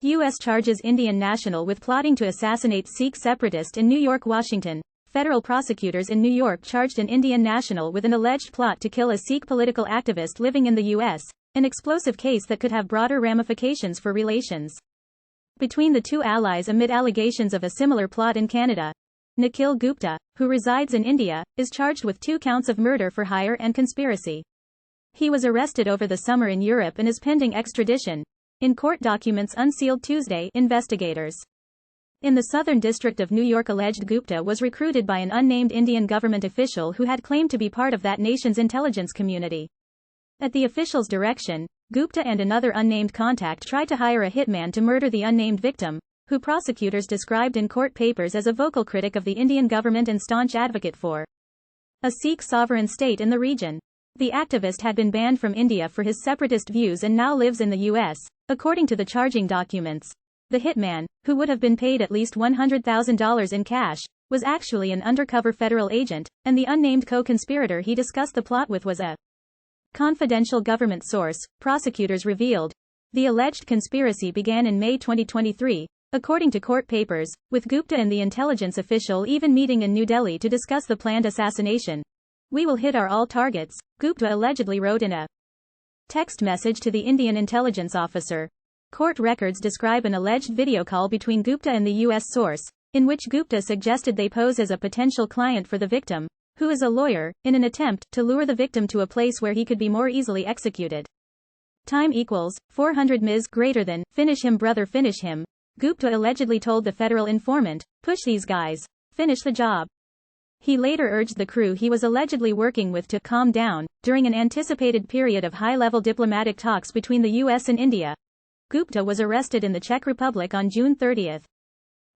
U.S. charges Indian national with plotting to assassinate Sikh separatist in New York, Washington. Federal prosecutors in New York charged an Indian national with an alleged plot to kill a Sikh political activist living in the U.S., an explosive case that could have broader ramifications for relations between the two allies amid allegations of a similar plot in Canada. Nikhil Gupta, who resides in India, is charged with 2 counts of murder for hire and conspiracy. He was arrested over the summer in Europe and is pending extradition. In court documents unsealed Tuesday, investigators in the Southern District of New York alleged Gupta was recruited by an unnamed Indian government official who had claimed to be part of that nation's intelligence community. At the official's direction, Gupta and another unnamed contact tried to hire a hitman to murder the unnamed victim, who prosecutors described in court papers as a vocal critic of the Indian government and staunch advocate for a Sikh sovereign state in the region. The activist had been banned from India for his separatist views and now lives in the U.S., according to the charging documents. The hitman, who would have been paid at least $100,000 in cash, was actually an undercover federal agent, and the unnamed co-conspirator he discussed the plot with was a confidential government source, prosecutors revealed. The alleged conspiracy began in May 2023, according to court papers, with Gupta and the intelligence official even meeting in New Delhi to discuss the planned assassination. "We will hit all targets," Gupta allegedly wrote in a text message to the Indian intelligence officer. Court records describe an alleged video call between Gupta and the U.S. source, in which Gupta suggested they pose as a potential client for the victim, who is a lawyer, in an attempt to lure the victim to a place where he could be more easily executed. Time equals 400 Ms greater than finish him brother finish him, Gupta allegedly told the federal informant. "Push these guys. Finish the job." He later urged the crew he was allegedly working with to calm down, during an anticipated period of high-level diplomatic talks between the U.S. and India. Gupta was arrested in the Czech Republic on June 30.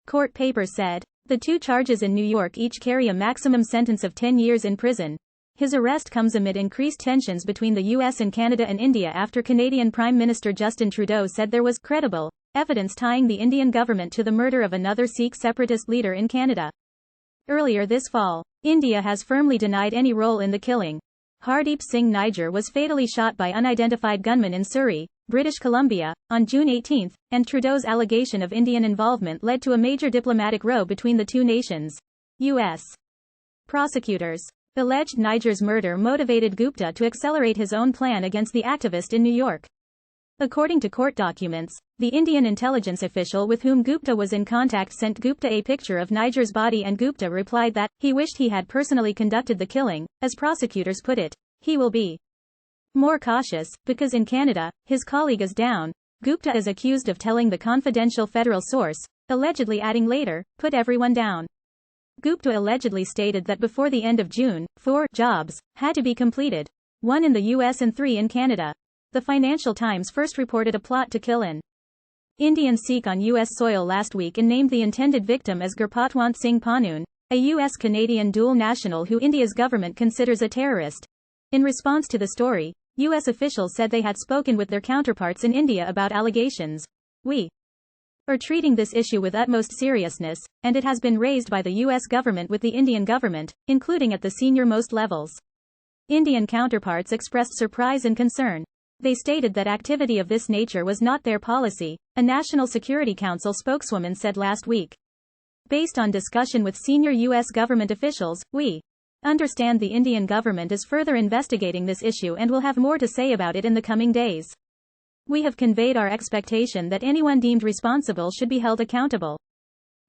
Court papers said. The 2 charges in New York each carry a maximum sentence of 10 years in prison. His arrest comes amid increased tensions between the U.S. and Canada and India after Canadian Prime Minister Justin Trudeau said there was credible evidence tying the Indian government to the murder of another Sikh separatist leader in Canada. Earlier this fall, India has firmly denied any role in the killing. Hardeep Singh Nijjar was fatally shot by unidentified gunmen in Surrey, British Columbia, on June 18, and Trudeau's allegation of Indian involvement led to a major diplomatic row between the two nations. U.S. prosecutors alleged Nijjar's murder motivated Gupta to accelerate his own plan against the activist in New York. According to court documents, the Indian intelligence official with whom Gupta was in contact sent Gupta a picture of Nijjar's body and Gupta replied that he wished he had personally conducted the killing. As prosecutors put it, he will be more cautious, because in Canada, his colleague is down. Gupta is accused of telling the confidential federal source, allegedly adding later, "Put everyone down." Gupta allegedly stated that before the end of June, 4 jobs had to be completed, 1 in the U.S. and 3 in Canada. The Financial Times first reported a plot to kill an Indian Sikh on U.S. soil last week and named the intended victim as Gurpatwant Singh Pannoon, a U.S.-Canadian dual national who India's government considers a terrorist. In response to the story, U.S. officials said they had spoken with their counterparts in India about allegations. "We are treating this issue with utmost seriousness, and it has been raised by the U.S. government with the Indian government, including at the senior-most levels." Indian counterparts expressed surprise and concern. They stated that activity of this nature was not their policy, a National Security Council spokeswoman said last week. Based on discussion with senior U.S. government officials, we understand the Indian government is further investigating this issue and will have more to say about it in the coming days. We have conveyed our expectation that anyone deemed responsible should be held accountable.